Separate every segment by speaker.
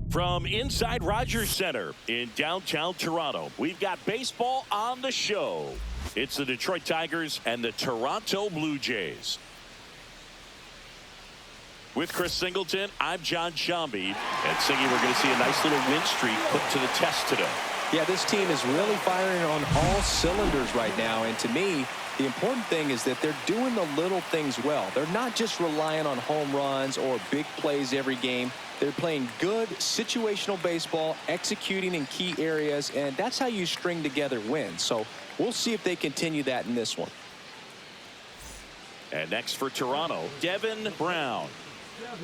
Speaker 1: From inside Rogers Center in downtown Toronto, we've got baseball on the show. It's the Detroit Tigers and the Toronto Blue Jays. With Chris Singleton, I'm John Shambi. And Singy, we're going to see a nice little win streak put to the test today.
Speaker 2: Yeah, this team is really firing on all cylinders right now. And to me, the important thing is that they're doing the little things well. They're not just relying on home runs or big plays every game. They're playing good situational baseball, executing in key areas, and that's how you string together wins. So we'll see if they continue that in this one.
Speaker 1: And next for Toronto, Devin Brown.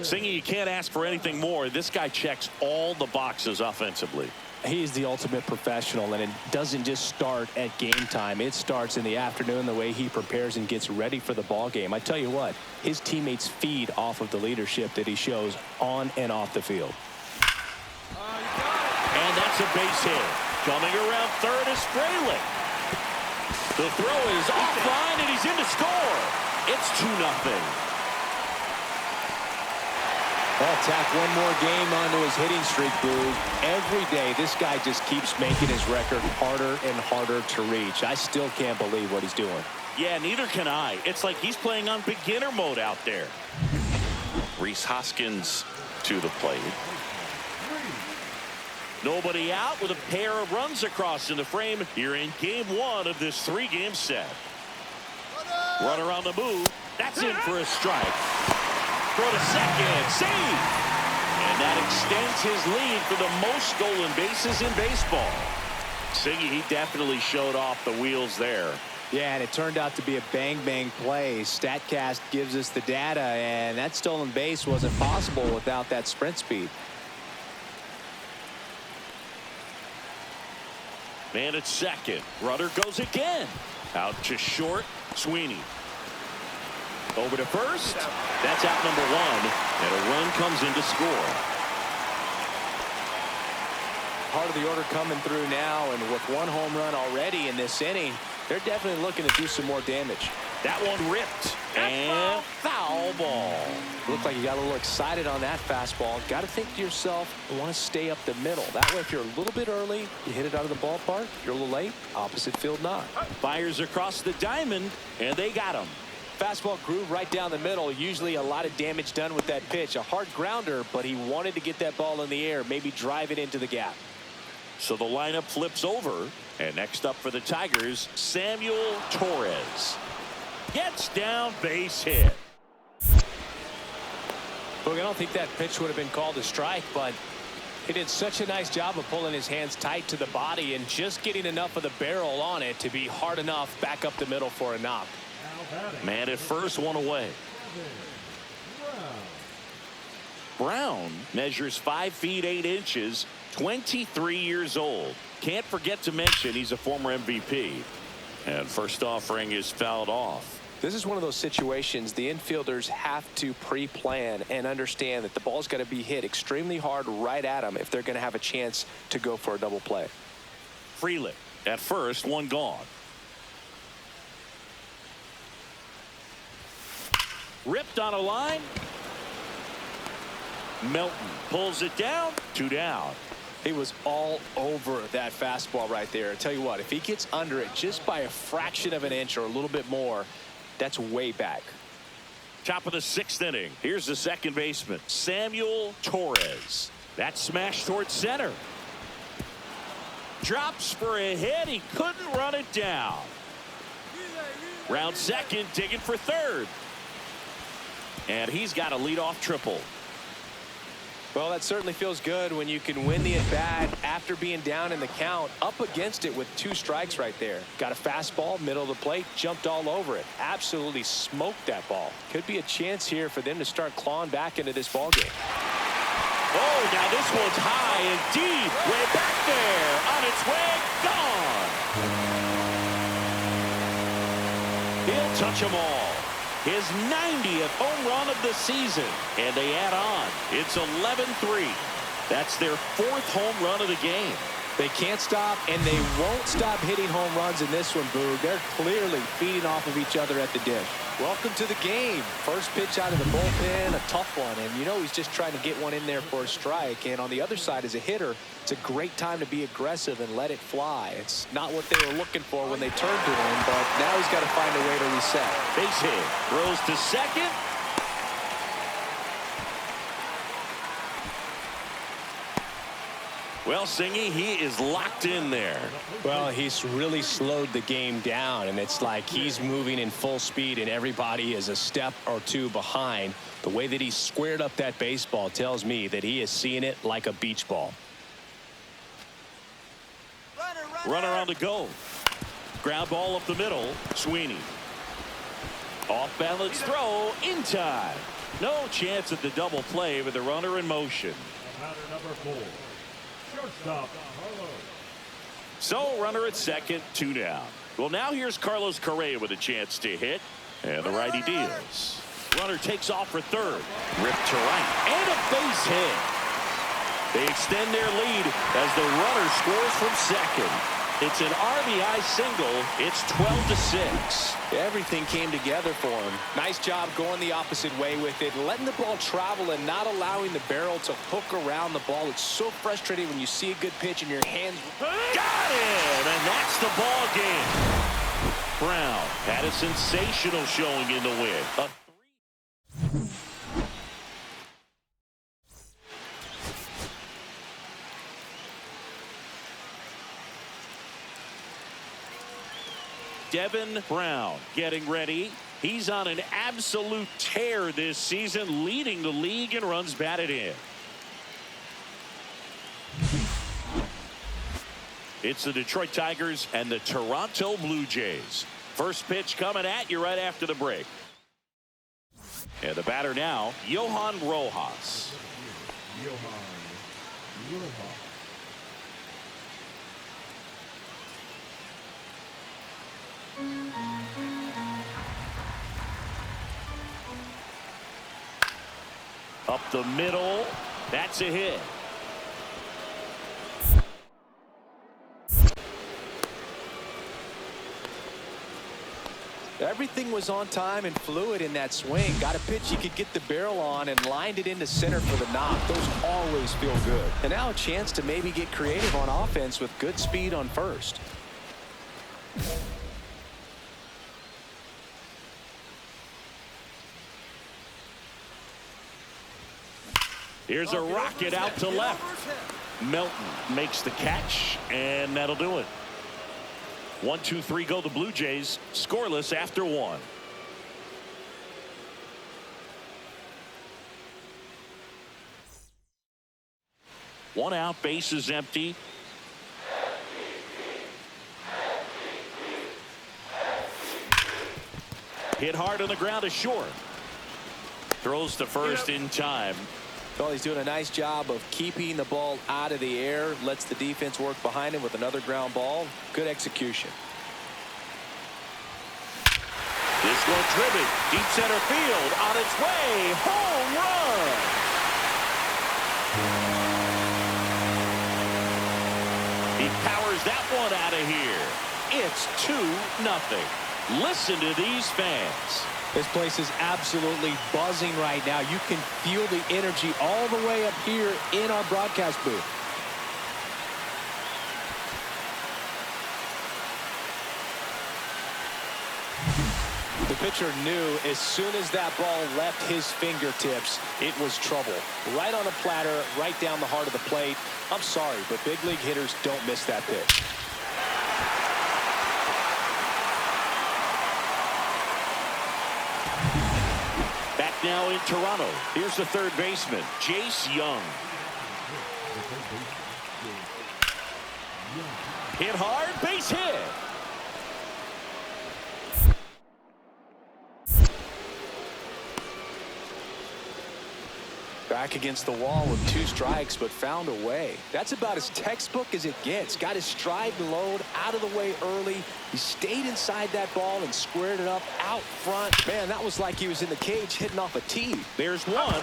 Speaker 1: Singy, you can't ask for anything more. This guy checks all the boxes offensively.
Speaker 2: He's the ultimate professional, and it doesn't just start at game time. It starts in the afternoon, the way he prepares and gets ready for the ball game. I tell you what, his teammates feed off of the leadership that he shows on and off the field.
Speaker 1: And that's a base hit. Coming around third is Fraley. The throw is offline, and he's in to score. It's 2-0.
Speaker 2: Well, tack one more game onto his hitting streak, Boo. Every day, this guy just keeps making his record harder and harder to reach. I still can't believe what he's doing.
Speaker 1: Yeah, neither can I. It's like he's playing on beginner mode out there. Rhys Hoskins to the plate. Nobody out with a pair of runs across in the frame here in game one of this 3-game set. Runner on the move. That's in for a strike. Throw to second, save, and that extends his lead for the most stolen bases in baseball. Singy, he definitely showed off the wheels there.
Speaker 2: Yeah, and it turned out to be a bang-bang play. StatCast gives us the data, and that stolen base wasn't possible without that sprint speed.
Speaker 1: Man at second. Runner goes again. Out to short, Sweeney. Over to first. That's out number one, and a run comes in to score.
Speaker 2: Part of the order coming through now, and with one home run already in this inning, they're definitely looking to do some more damage.
Speaker 1: That one ripped, and foul ball.
Speaker 2: Looked like you got a little excited on that fastball. Got to think to yourself, you want to stay up the middle. That way, if you're a little bit early, you hit it out of the ballpark. If you're a little late, opposite field knock.
Speaker 1: Fires across the diamond, and they got him.
Speaker 2: Fastball groove right down the middle. Usually a lot of damage done with that pitch. A hard grounder, but he wanted to get that ball in the air, maybe drive it into the gap.
Speaker 1: So the lineup flips over, and next up for the Tigers, Samuel Torres. Gets down, base hit.
Speaker 2: Look, I don't think that pitch would have been called a strike, but he did such a nice job of pulling his hands tight to the body and just getting enough of the barrel on it to be hard enough back up the middle for a knock.
Speaker 1: Man at first, one away. Brown measures 5 feet 8 inches, 23 years old. Can't forget to mention he's a former MVP. And first offering is fouled off.
Speaker 2: This is one of those situations the infielders have to pre-plan and understand that the ball's got to be hit extremely hard right at them if they're going to have a chance to go for a double play.
Speaker 1: Freeland at first, one gone. Ripped on a line. Melton pulls it down. 2 down.
Speaker 2: He was all over that fastball right there. I tell you what, if he gets under it just by a fraction of an inch or a little bit more, that's way back.
Speaker 1: Top of the 6th inning. Here's the second baseman, Samuel Torres. That smash towards center. Drops for a hit. He couldn't run it down. Round second, digging for third. And he's got a leadoff triple.
Speaker 2: Well, that certainly feels good when you can win the at-bat after being down in the count, up against it with 2 strikes right there. Got a fastball, middle of the plate, jumped all over it. Absolutely smoked that ball. Could be a chance here for them to start clawing back into this ball game.
Speaker 1: Oh, now this one's high and deep. Way back there. On its way, gone. He'll touch them all. His 90th home run of the season. And they add on. It's 11-3. That's their 4th home run of the game.
Speaker 2: They can't stop, and they won't stop hitting home runs in this one, Boog. They're clearly feeding off of each other at the dish. Welcome to the game. First pitch out of the bullpen, a tough one. And you know he's just trying to get one in there for a strike. And on the other side, as a hitter, it's a great time to be aggressive and let it fly. It's not what they were looking for when they turned to him, but now he's got to find a way to reset.
Speaker 1: Base hit. Throws to second. Well, Singy, he is locked in there.
Speaker 3: Well, he's really slowed the game down, and it's like he's moving in full speed, and everybody is a step or two behind. The way that he squared up that baseball tells me that he is seeing it like a beach ball.
Speaker 1: Runner on the go. Ground ball up the middle. Sweeney. Off balance throw in time. No chance at the double play with the runner in motion.
Speaker 4: Number 4. Shortstop,
Speaker 1: So runner at second, 2 down. Well, now here's Carlos Correa with a chance to hit, and the righty deals. Runner takes off for third. Ripped to right, and a base hit. They extend their lead as the runner scores from second. It's an RBI single. It's 12-6.
Speaker 2: Everything came together for him. Nice job going the opposite way with it, letting the ball travel and not allowing the barrel to hook around the ball. It's so frustrating when you see a good pitch in your hands.
Speaker 1: Got him, and that's the ball game. Brown had a sensational showing in the win. Devin Brown getting ready. He's on an absolute tear this season, leading the league in runs batted in. It's the Detroit Tigers and the Toronto Blue Jays. First pitch coming at you right after the break. And the batter now, Johan Rojas. Up the middle. That's a hit.
Speaker 2: Everything was on time and fluid in that swing. Got a pitch he could get the barrel on and lined it into center for the knock. Those always feel good. And now a chance to maybe get creative on offense with good speed on first.
Speaker 1: Here's a rocket out to left. Melton makes the catch, and that'll do it. 1-2-3 go the Blue Jays, scoreless after 1. One out, base is empty. Hit hard on the ground to short. Throws to first in time.
Speaker 2: Well, he's doing a nice job of keeping the ball out of the air. Lets the defense work behind him with another ground ball. Good execution.
Speaker 1: This one driven deep center field on its way. Home run. He powers that one out of here. It's 2-0. Listen to these fans.
Speaker 2: This place is absolutely buzzing right now. You can feel the energy all the way up here in our broadcast booth. The pitcher knew as soon as that ball left his fingertips, it was trouble. Right on a platter, right down the heart of the plate. I'm sorry, but big league hitters don't miss that pitch.
Speaker 1: Now in Toronto, here's the third baseman, Jace Young. Hit hard, base hit.
Speaker 2: Back against the wall with 2 strikes, but found a way. That's about as textbook as it gets. Got his stride and load out of the way early. He stayed inside that ball and squared it up out front. Man, that was like he was in the cage hitting off a tee.
Speaker 1: There's one,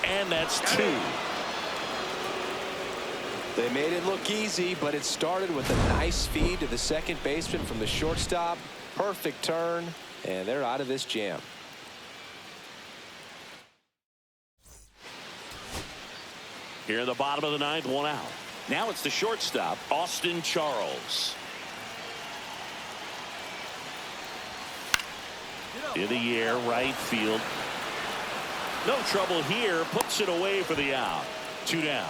Speaker 1: and that's 2.
Speaker 2: They made it look easy, but it started with a nice feed to the second baseman from the shortstop. Perfect turn, and they're out of this jam.
Speaker 1: Here in the bottom of the ninth, one out. Now it's the shortstop, Austin Charles. In the air, right field. No trouble here. Puts it away for the out. 2 down.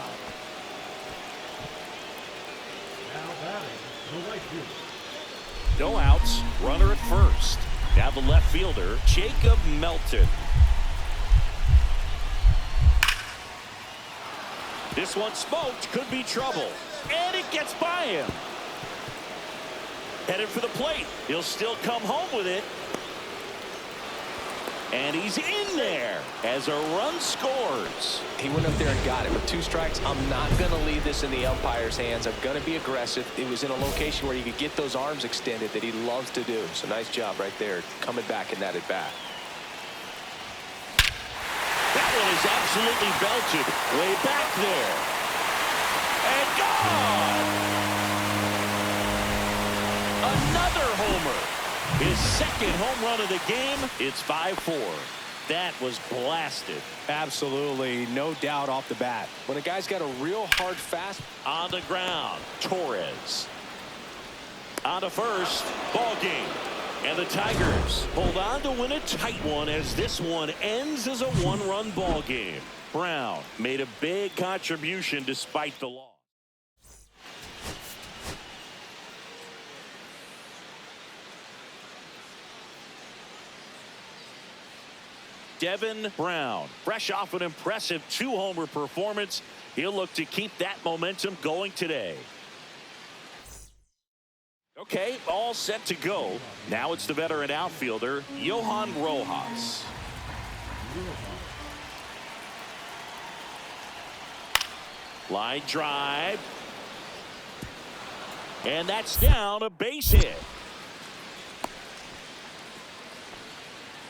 Speaker 4: Now batting, the right fielder.
Speaker 1: No outs. Runner at first. Now the left fielder, Jacob Melton. This one smoked. Could be trouble. And it gets by him. Headed for the plate. He'll still come home with it. And he's in there as a run scores.
Speaker 2: He went up there and got it with 2 strikes. I'm not going to leave this in the umpire's hands. I'm going to be aggressive. It was in a location where you could get those arms extended that he loves to do. So nice job right there coming back in that at bat.
Speaker 1: That one is absolutely belted way back there. And gone. Another homer. His second home run of the game. It's 5-4. That was blasted.
Speaker 2: Absolutely, no doubt off the bat. When a guy's got a real hard fast
Speaker 1: on the ground, Torres. On to first, ball game. And the Tigers hold on to win a tight one as this one ends as a 1-run ball game. Brown made a big contribution despite the loss. Devin Brown, fresh off an impressive 2-homer performance. He'll look to keep that momentum going today. Okay, all set to go. Now it's the veteran outfielder, Johan Rojas. Line drive. And that's down, a base hit.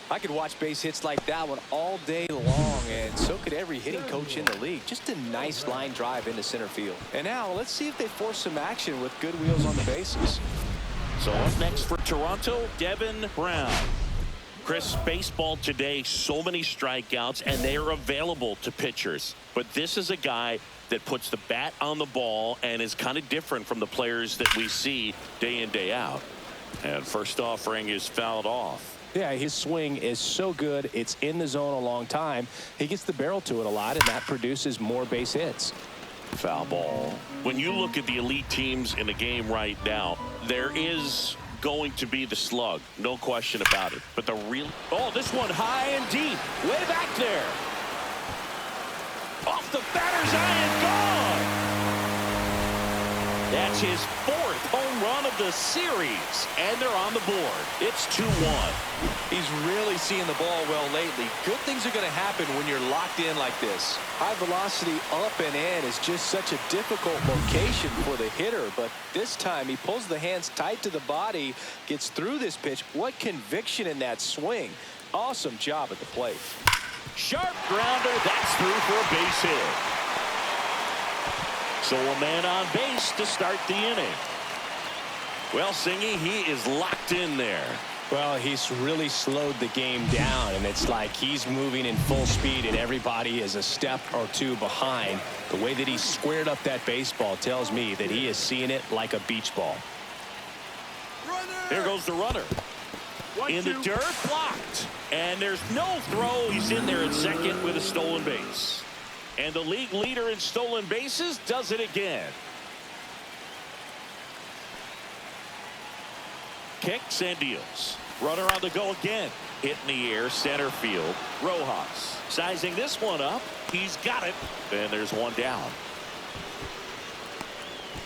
Speaker 2: I could watch base hits like that one all day long, and so could every hitting coach in the league. Just a nice line drive into center field. And now let's see if they force some action with good wheels on the bases.
Speaker 1: So up next for Toronto, Devin Brown. Chris, baseball today, so many strikeouts, and they are available to pitchers. But this is a guy that puts the bat on the ball and is kind of different from the players that we see day in, day out. And first offering is fouled off.
Speaker 3: Yeah, his swing is so good. It's in the zone a long time. He gets the barrel to it a lot, and that produces more base hits.
Speaker 1: Foul ball. When you look at the elite teams in the game right now, there is going to be the slug. No question about it. But the real... Oh, this one high and deep. Way back there. Off the batter's eye and gone. That's his 4th home run of the series. And they're on the board. It's 2-1.
Speaker 2: He's really seeing the ball well lately. Good things are going to happen when you're locked in like this. High velocity up and in is just such a difficult location for the hitter. But this time he pulls the hands tight to the body, gets through this pitch. What conviction in that swing. Awesome job at the plate.
Speaker 1: Sharp grounder. That's through for a base hit. So a man on base to start the inning. Well, Singy, he is locked in there.
Speaker 3: Well, he's really slowed the game down, and it's like he's moving in full speed, and everybody is a step or 2 behind. The way that he squared up that baseball tells me that he is seeing it like a beach ball.
Speaker 1: There goes the runner. In the dirt, blocked. And there's no throw. He's in there at second with a stolen base. And the league leader in stolen bases does it again. Kicks and deals. Runner on the go again. Hit in the air, center field. Rojas sizing this one up. He's got it. And there's one down.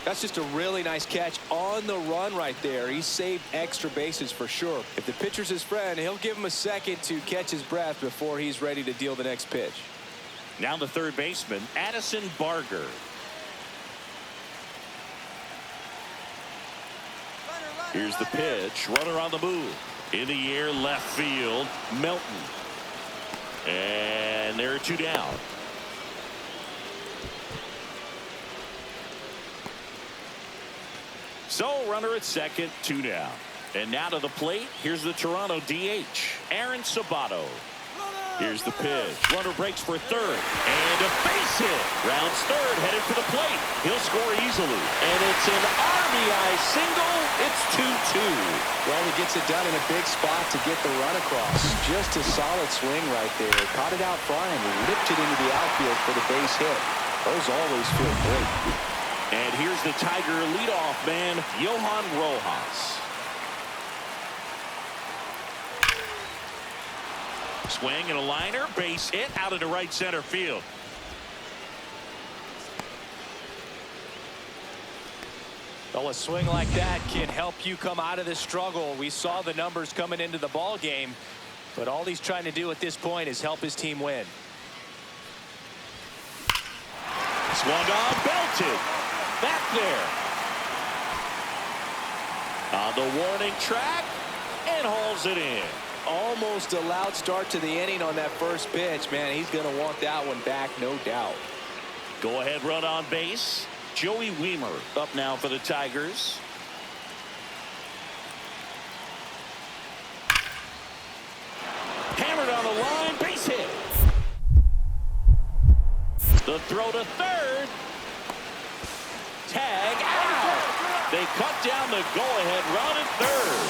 Speaker 2: That's just a really nice catch on the run right there. He saved extra bases for sure. If the pitcher's his friend, he'll give him a second to catch his breath before he's ready to deal the next pitch.
Speaker 1: Now the third baseman, Addison Barger. Here's the pitch. Runner on the move. In the air, left field. Melton. And there are 2 down. So runner at second, 2 down. And now to the plate, here's the Toronto DH, Aaron Sabato. Here's the pitch. Runner breaks for third. And a base hit. Rounds third, headed for the plate. He'll score easily. And it's an RBI single. It's 2-2.
Speaker 2: Well, he gets it done in a big spot to get the run across. Just a solid swing right there. Caught it out front and ripped it into the outfield for the base hit. Those always feel great.
Speaker 1: And here's the Tiger leadoff man, Johan Rojas. Swing and a liner, base hit out into right center field.
Speaker 3: Well, a swing like that can help you come out of this struggle. We saw the numbers coming into the ball game, but all he's trying to do at this point is help his team win.
Speaker 1: Swung on, belted. Back there. On the warning track, and hauls it in.
Speaker 2: Almost a loud start to the inning on that first pitch. Man, he's going to want that one back, no doubt.
Speaker 1: Go ahead run on base. Joey Weimer up now for the Tigers. Hammered on the line, base hit. The throw to third. Tag out. They cut down the go-ahead run at third.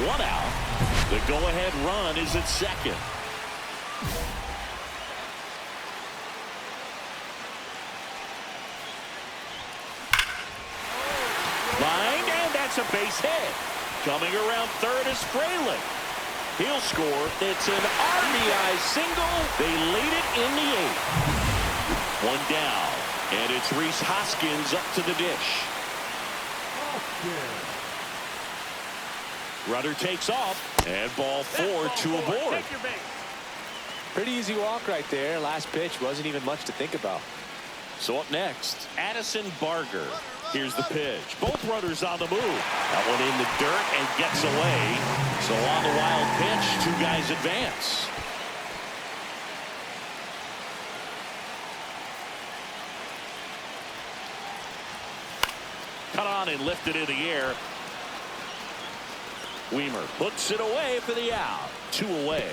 Speaker 1: 1 out. The go-ahead run is at second. Line, and that's a base hit. Coming around third is Fraley. He'll score. It's an RBI single. They lead it in the 8th. 1 down, and it's Rhys Hoskins up to the dish. Runner takes off, and ball 4, 2 aboard.
Speaker 2: Pretty easy walk right there. Last pitch wasn't even much to think about.
Speaker 1: So up next, Addison Barger. Here's the pitch. Both runners on the move. That one in the dirt and gets away. So on the wild pitch, 2 guys advance. Cut on and lifted in the air. Weimer puts it away for the out. 2 away.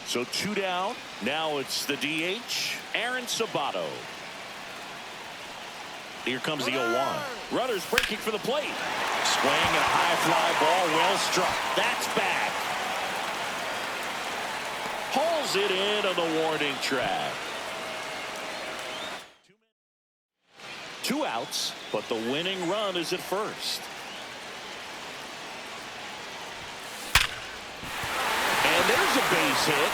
Speaker 1: So 2 down. Now it's the DH, Aaron Sabato. Here comes the 0-1. Runners breaking for the plate. Swing and a high fly ball, well struck. That's back. Hauls it in on the warning track. 2 outs, but the winning run is at first. And there's a base hit.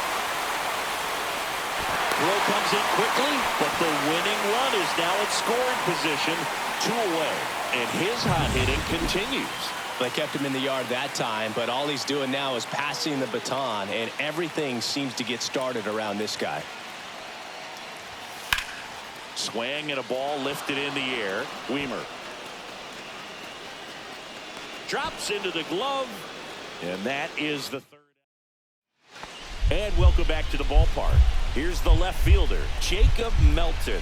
Speaker 1: Throw comes in quickly, but the winning run is now at scoring position, 2 away. And his hot hitting continues.
Speaker 3: They kept him in the yard that time, but all he's doing now is passing the baton, and everything seems to get started around this guy.
Speaker 1: Swing and a ball lifted in the air. Weimer drops into the glove, and that is the 3rd. And welcome back to the ballpark. Here's the left fielder, Jacob Melton.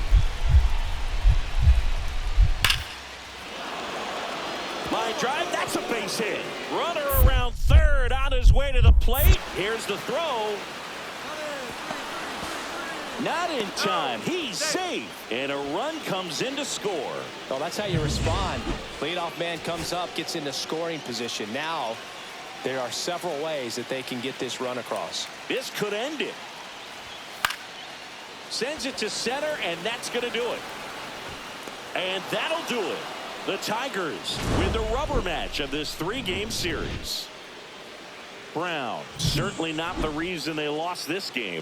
Speaker 1: Line drive, that's a base hit. Runner around third on his way to the plate. Here's the throw. Not in time. He's safe. And a run comes in to score.
Speaker 3: Well, that's how you respond. Leadoff man comes up, gets into scoring position. Now, there are several ways that they can get this run across.
Speaker 1: This could end it. Sends it to center, and that's going to do it. And that'll do it. The Tigers win the rubber match of this 3-game series. Brown, certainly not the reason they lost this game.